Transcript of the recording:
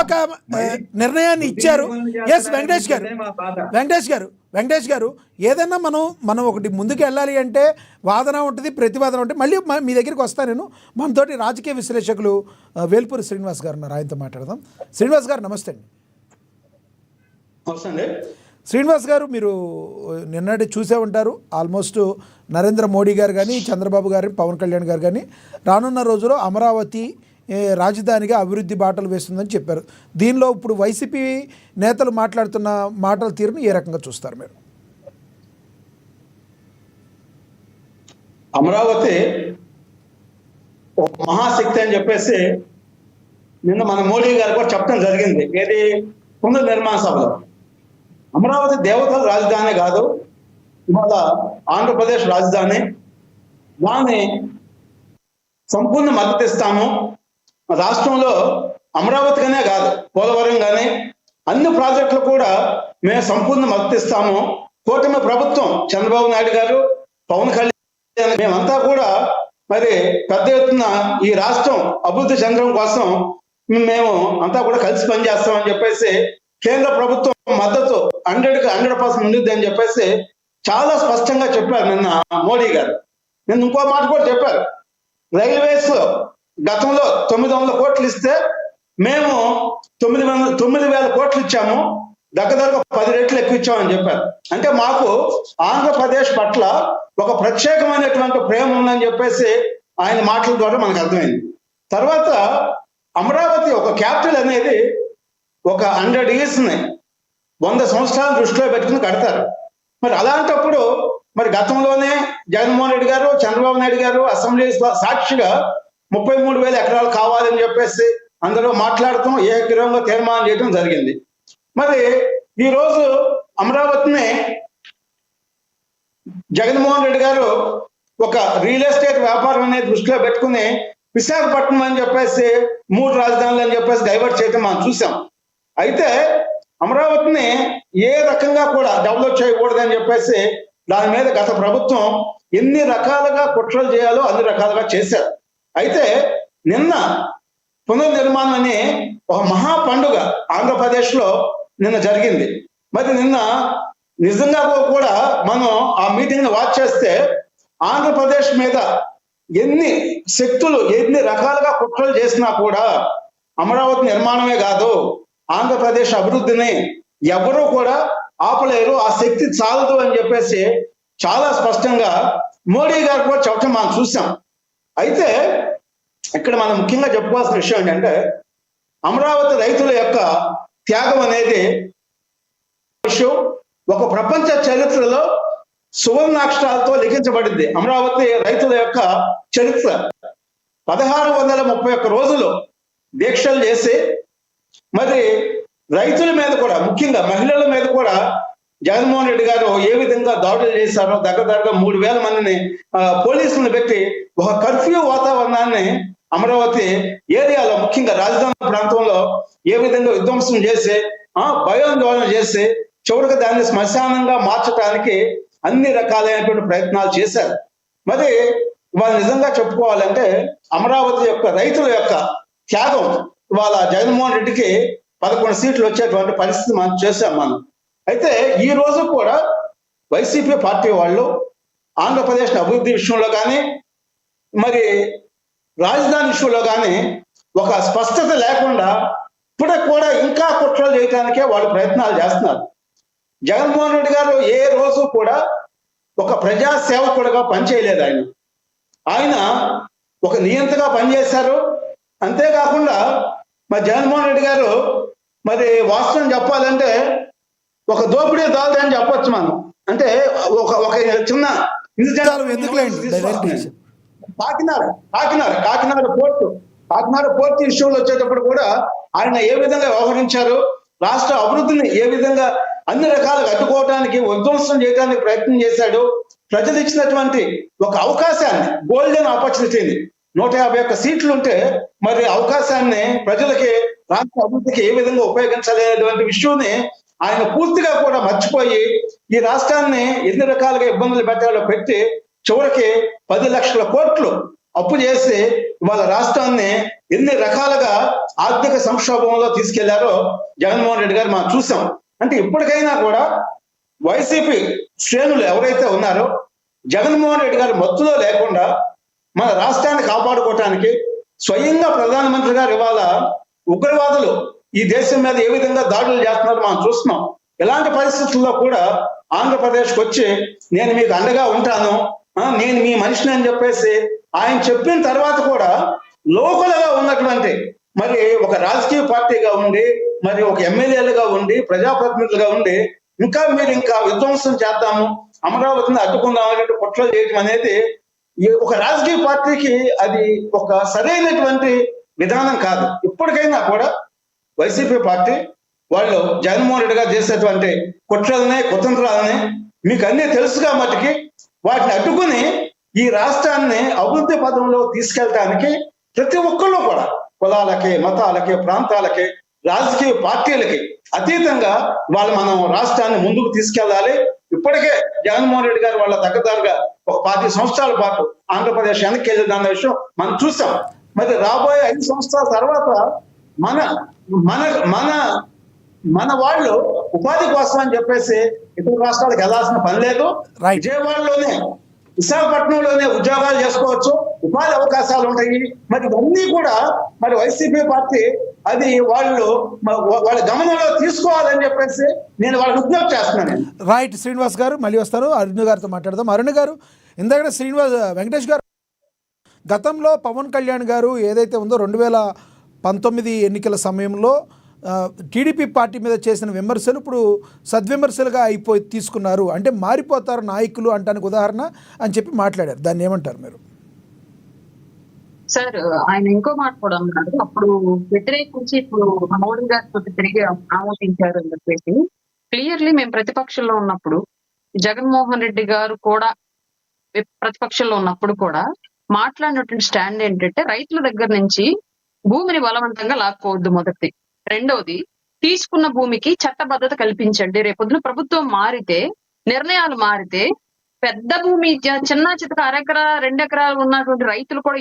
ఒక నిర్ణయాన్ని ఇచ్చారు. ఎస్ వెంకటేష్ గారు ఏదైనా మనం ఒకటి ముందుకు వెళ్ళాలి అంటే వాదన ఉంటుంది, ప్రతివాదన ఉంటుంది. మళ్ళీ మీ దగ్గరికి వస్తాను నేను. మనతోటి రాజకీయ విశ్లేషకులు వేల్పూరి శ్రీనివాస్ గారు ఉన్నారు, ఆయనతో మాట్లాడదాం. శ్రీనివాస్ గారు నమస్తే అండి. శ్రీనివాస్ గారు, మీరు నిన్నటి చూసే ఉంటారు. ఆల్మోస్ట్ నరేంద్ర మోడీ గారు కానీ, చంద్రబాబు గారు, పవన్ కళ్యాణ్ గారు కానీ రానున్న రోజుల్లో అమరావతి రాజధానిగా అభివృద్ధి బాటలు వేస్తుందని చెప్పారు. దీనిలో ఇప్పుడు వైసీపీ నేతలు మాట్లాడుతున్న మాటల తీరును ఏ రకంగా చూస్తారు మీరు? అమరావతి ఒక మహాశక్తి అని చెప్పేసి నిన్న మన మోడీ గారు కూడా చెప్పడం జరిగింది. ఏది పునర్నిర్మాణ సభలో. అమరావతి దేవతల రాజధాని కాదు, ఇవాళ ఆంధ్రప్రదేశ్ రాజధాని. దాన్ని సంపూర్ణ మద్దతు ఇస్తాము. రాష్ట్రంలో అమరావతిగానే కాదు, పోలవరం కానీ అన్ని ప్రాజెక్టులు కూడా మేము సంపూర్ణ మద్దతు ఇస్తాము. కూటమి ప్రభుత్వం, చంద్రబాబు నాయుడు గారు, పవన్ కళ్యాణ్, మేమంతా కూడా మరి పెద్ద ఎత్తున ఈ రాష్ట్రం అభివృద్ధి చెందడం కోసం మేము అంతా కూడా కలిసి పనిచేస్తామని చెప్పేసి కేంద్ర ప్రభుత్వం మద్దతు 100% ఉండిద్ది అని చెప్పేసి చాలా స్పష్టంగా చెప్పారు నిన్న మోడీ గారు. నిన్న ఇంకో మాట కూడా చెప్పారు. రైల్వేస్ గతంలో 900 కోట్లు ఇస్తే మేము 9,000 కోట్లు ఇచ్చాము, దగ్గర 10 రెట్లు ఎక్కువ ఇచ్చామని చెప్పారు. అంటే మాకు ఆంధ్రప్రదేశ్ పట్ల ఒక ప్రత్యేకమైనటువంటి ప్రేమ ఉందని చెప్పేసి ఆయన మాటల ద్వారా మనకు అర్థమైంది. తర్వాత అమరావతి ఒక క్యాపిటల్ అనేది ఒక 100 yearsని 100 సంవత్సరాలు దృష్టిలో పెట్టుకుని కడతారు. మరి అలాంటప్పుడు మరి గతంలోనే జగన్మోహన్ రెడ్డి గారు, చంద్రబాబు నాయుడు గారు అసెంబ్లీ సాక్షిగా 33,000 ఎకరాలు కావాలని చెప్పేసి అందరూ మాట్లాడటం, ఏకగ్రీవంగా తీర్మానం చేయడం జరిగింది. మరి ఈ రోజు అమరావతిని జగన్మోహన్ రెడ్డి గారు ఒక రియల్ ఎస్టేట్ వ్యాపారం అనేది దృష్టిలో పెట్టుకుని విశాఖపట్నం అని చెప్పేసి 3 రాజధానులు అని చెప్పేసి డైవర్ట్ చేయడం మనం చూసాం. అయితే అమరావతిని ఏ రకంగా కూడా డెవలప్ చేయకూడదని చెప్పేసి దాని మీద గత ప్రభుత్వం ఎన్ని రకాలుగా కుట్రలు చేయాలో అన్ని రకాలుగా చేశారు. అయితే నిన్న పునర్నిర్మాణం అనే ఒక మహా పండుగ ఆంధ్రప్రదేశ్ లో నిన్న జరిగింది. మరి నిన్న నిజంగా కూడా మనం ఆ మీటింగ్ ని వాచ్ చేస్తే ఆంధ్రప్రదేశ్ మీద ఎన్ని శక్తులు ఎన్ని రకాలుగా కుట్రలు చేసినా కూడా అమరావతి నిర్మాణమే కాదు, ఆంధ్రప్రదేశ్ అభివృద్ధిని ఎవరూ కూడా ఆపలేరు, ఆ శక్తి చాలదు అని చెప్పేసి చాలా స్పష్టంగా మోడీ గారు కూడా చెప్పడం మనం చూసాం. అయితే ఇక్కడ మనం ముఖ్యంగా చెప్పుకోవాల్సిన విషయం ఏంటంటే అమరావతి రైతుల యొక్క త్యాగం అనేది విషయం ఒక ప్రపంచ చరిత్రలో సువర్ణాక్షరాలతో లిఖించబడింది. అమరావతి రైతుల యొక్క చరిత్ర 1631 రోజులు దీక్షలు చేసి మరి రైతుల మీద కూడా, ముఖ్యంగా మహిళల మీద కూడా జగన్మోహన్ రెడ్డి గారు ఏ విధంగా దాడులు చేశారో, దగ్గర 3,000 మందిని పోలీసులను పెట్టి ఒక కర్ఫ్యూ వాతావరణాన్ని అమరావతి ఏరియాలో, ముఖ్యంగా రాజధాని ప్రాంతంలో ఏ విధంగా విధ్వంసం చేసి భయాందోళన చేసి చివరికి దాన్ని శ్మశానంగా మార్చడానికి అన్ని రకాలైనటువంటి ప్రయత్నాలు చేశారు. మరి వాళ్ళు నిజంగా చెప్పుకోవాలంటే అమరావతి యొక్క రైతుల యొక్క త్యాగం వాళ్ళ జగన్మోహన్ రెడ్డికి 11 సీట్లు వచ్చేటువంటి పరిస్థితి మనం చేశాం మనం. అయితే ఈ రోజు కూడా వైసీపీ పార్టీ వాళ్ళు ఆంధ్రప్రదేశ్ అభివృద్ధి విషయంలో కానీ మరి రాజధాని విషయంలో కానీ ఒక స్పష్టత లేకుండా ఇప్పటికి కూడా ఇంకా కుట్రలు చేయడానికే వాళ్ళు ప్రయత్నాలు చేస్తున్నారు. జగన్మోహన్ రెడ్డి గారు ఏ రోజు కూడా ఒక ప్రజా సేవకుడుగా పనిచేయలేదు. ఆయన ఒక నియంతగా పనిచేశారు. అంతేకాకుండా మరి జగన్మోహన్ రెడ్డి గారు మరి వాస్తవం చెప్పాలంటే ఒక దోపిడీ దాల్దని చెప్పొచ్చు మనం. అంటే ఒక చిన్న కాకినాడ పోర్టు ఇష్యూలు వచ్చేటప్పుడు కూడా ఆయన ఏ విధంగా వ్యవహరించారు, రాష్ట్ర అభివృద్ధిని ఏ విధంగా అన్ని రకాలుగా అడ్డుకోవడానికి, విధ్వంసం చేయడానికి ప్రయత్నం చేశాడు. ప్రజలు ఇచ్చినటువంటి ఒక అవకాశాన్ని, గోల్డెన్ ఆపర్చునిటీని, 151 సీట్లు ఉంటే మరి అవకాశాన్ని ప్రజలకి, రాష్ట్ర అభివృద్ధికి ఏ విధంగా ఉపయోగించలేనటువంటి విషయాన్ని ఆయన పూర్తిగా కూడా మర్చిపోయి ఈ రాష్ట్రాన్ని ఎన్ని రకాలుగా ఇబ్బందులు పెట్టాలో పెట్టి చివరికి 10 లక్షల కోట్లు అప్పు చేసి వాళ్ళ రాష్ట్రాన్ని ఎన్ని రకాలుగా ఆర్థిక సంక్షోభంలో తీసుకెళ్లారో జగన్మోహన్ రెడ్డి గారు మనం చూసాం. అంటే ఇప్పటికైనా కూడా వైసీపీ శ్రేణులు ఎవరైతే ఉన్నారో జగన్మోహన్ రెడ్డి గారి మత్తులో లేకుండా మన రాష్ట్రాన్ని కాపాడుకోవటానికి స్వయంగా ప్రధానమంత్రి గారు ఇవాళ ఉగ్రవాదులు ఈ దేశం మీద ఏ విధంగా దాడులు చేస్తున్నారో మనం చూస్తున్నాం. ఇలాంటి పరిస్థితుల్లో కూడా ఆంధ్రప్రదేశ్కి వచ్చి నేను మీకు అండగా ఉంటాను, నేను మీ మనిషిని అని చెప్పేసి ఆయన చెప్పిన తర్వాత కూడా లోకల్గా ఉన్నటువంటి మరి ఒక రాజకీయ పార్టీగా ఉండి మరి ఒక ఎమ్మెల్యేలుగా ఉండి ప్రజాప్రతినిధులుగా ఉండి ఇంకా విధ్వంసం చేద్దాము, అమరావతిని అడ్డుకుందాం అనేటువంటి కుట్రలు చేయడం అనేది ఒక రాజకీయ పార్టీకి అది ఒక సరైనటువంటి విధానం కాదు. ఇప్పటికైనా కూడా వైసీపీ పార్టీ వాళ్ళు జగన్మోహన్ రెడ్డి గారు చేసేటువంటి కుట్రలని కుతంత్రాలని మీకు అన్నీ తెలుసుగా మటుకి వాటిని అడ్డుకుని ఈ రాష్ట్రాన్ని అభివృద్ధి పదంలో తీసుకెళ్ళటానికి ప్రతి ఒక్కళ్ళు కూడా కులాలకి, మతాలకి, ప్రాంతాలకి, రాజకీయ పార్టీలకి అతీతంగా మనం రాష్ట్రాన్ని ముందుకు తీసుకెళ్ళాలి. ఇప్పటికే జగన్మోహన్ రెడ్డి గారు వాళ్ళ దగ్గరగా ఒక 10 సంవత్సరాల పాటు ఆంధ్రప్రదేశ్ వెనక్కి వెళ్ళిందన్న విషయం మనం చూసాం. మరి రాబోయే 5 సంవత్సరాల తర్వాత మన మన మన మన వాళ్ళు ఉపాధి కోసం అని చెప్పేసి ఇతర రాష్ట్రాలకు వెళ్లాల్సిన పని లేదు. విజయవాడలోనే, విశాఖపట్నంలోనే ఉద్యోగాలు చేసుకోవచ్చు, ఉపాధి అవకాశాలు ఉంటాయి. మరి ఇవన్నీ కూడా మరి వైసీపీ పార్టీ అది వాళ్ళ గమనంలో తీసుకోవాలని చెప్పేసి నేను వాళ్ళకి విజ్ఞప్తి చేస్తున్నాను. రైట్ శ్రీనివాస్ గారు, మళ్ళీ వస్తారు. అరుణ్ గారితో మాట్లాడదాం. అరుణ్ గారు, ఇందాక వెంకటేష్ గారు గతంలో పవన్ కళ్యాణ్ గారు ఏదైతే ఉందో 2019 ఎన్నికల సమయంలో టీడీపీ పార్టీ మీద చేసిన విమర్శలు ఇప్పుడు సద్విమర్శలుగా తీసుకున్నారు, అంటే మారిపోతారు నాయకులు అంటానికి ఉదాహరణ అని చెప్పి మాట్లాడారు. దాన్ని ఏమంటారు మీరు? సార్, ఆయన ఇంకో మాట కూడా అన్నారు, అప్పుడు వ్యతిరేకించి ఇప్పుడు మోడీ గారితో తిరిగి ఆమోదించారు అని చెప్పేసి. క్లియర్లీ మేము ప్రతిపక్షంలో ఉన్నప్పుడు, జగన్మోహన్ రెడ్డి గారు కూడా ప్రతిపక్షంలో ఉన్నప్పుడు కూడా మాట్లాడినటువంటి స్టాండ్ ఏంటంటే రైతుల దగ్గర నుంచి భూమిని బలవంతంగా లాక్కోవద్దు మొదటిది. రెండవది, తీసుకున్న భూమికి చట్టబద్ధత కల్పించండి. రేపొద్దున ప్రభుత్వం మారితే, నిర్ణయాలు మారితే పెద్ద భూమి చిన్న చితక 1 ఎకరా 2 ఎకరాలు ఉన్నటువంటి రైతులు కూడా